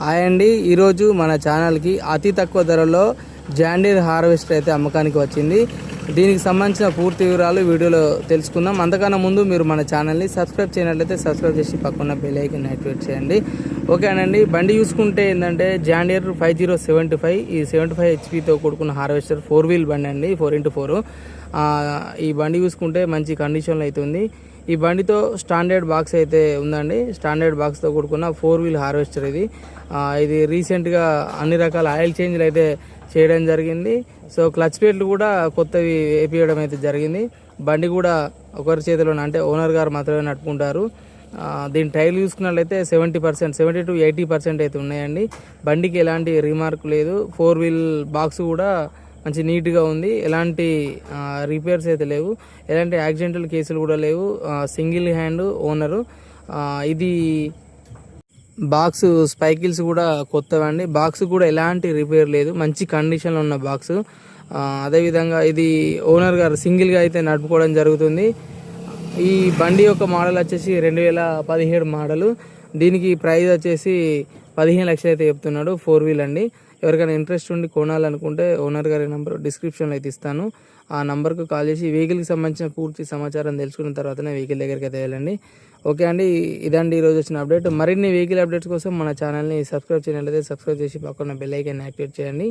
Hi అండి, ఈరోజు మన ఛానల్కి అతి తక్కువ ధరలో జాన్ డీర్ హార్వెస్టర్ అయితే అమ్మకానికి వచ్చింది. దీనికి సంబంధించిన పూర్తి వివరాలు వీడియోలో తెలుసుకుందాం. అంతకన్నా ముందు మీరు మన ఛానల్ని సబ్స్క్రైబ్ చేయనట్లయితే సబ్స్క్రైబ్ చేసి పక్కన బెల్ ఐకాన్ యాక్టివేట్ చేయండి. ఓకేనండి, బండి చూసుకుంటే ఏంటంటే జాన్ డీర్ 5075 ఈ 75 హెచ్పితో కూడుకున్న హార్వెస్టర్ 4 వీల్ బండి అండి, 4x4. ఈ బండి చూసుకుంటే మంచి కండిషన్లో అయితే ఉంది. ఈ బండితో స్టాండర్డ్ బాక్స్ అయితే ఉందండి. స్టాండర్డ్ బాక్స్తో కూడుకున్న 4 వీల్ హార్వెస్టర్ ఇది రీసెంట్గా అన్ని రకాల ఆయిల్ చేంజ్లు అయితే చేయడం జరిగింది. సో క్లచ్ ప్లేట్లు కూడా కొత్తవి వేపించడం అయితే జరిగింది. బండి కూడా ఒకరి చేతిలోనే, అంటే ఓనర్ గారు మాత్రమే నడుపుకుంటారు. దీని టైర్లు చూసుకున్నట్లయితే 70%, 70 to 80% అయితే ఉన్నాయండి. బండికి ఎలాంటి రీమార్క్ లేదు. 4 వీల్ బాక్స్ కూడా మంచి నీట్గా ఉంది. ఎలాంటి రిపేర్స్ అయితే లేవు, ఎలాంటి యాక్సిడెంటల్ కేసులు కూడా లేవు. Single hand owner. ఇది బాక్స్ స్పైకిల్స్ కూడా కొత్తవండి. బాక్స్ కూడా ఎలాంటి రిపేర్ లేదు, మంచి కండిషన్లో ఉన్న బాక్స్. అదేవిధంగా ఇది ఓనర్ గారు సింగిల్గా అయితే నడుపుకోవడం జరుగుతుంది. ఈ బండి యొక్క మోడల్ వచ్చేసి 2017 మోడలు. దీనికి ప్రైస్ వచ్చేసి 15 లక్షలు అయితే చెప్తున్నాడు. 4 వీల్ అండి. ఎవరికైనా ఇంట్రెస్ట్ ఉండి కొనాలనుకుంటే ఓనర్ గారి నెంబర్ డిస్క్రిప్షన్లో అయితే ఇస్తాను. ఆ నెంబర్కు కాల్ చేసి వెహికల్కి సంబంధించిన పూర్తి సమాచారం తెలుసుకున్న తర్వాతనే వెహికల్ దగ్గరికి అయితే వెళ్ళండి. ఓకే అండి, ఇదండి ఈరోజు వచ్చిన అప్డేట్. మరిన్ని వెహికల్ అప్డేట్స్ కోసం మన ఛానల్ని సబ్స్క్రైబ్ చేయనట్లయితే సబ్స్క్రైబ్ చేసి పక్కన బెల్ ఐకాన్ యాక్టివేట్ చేయండి.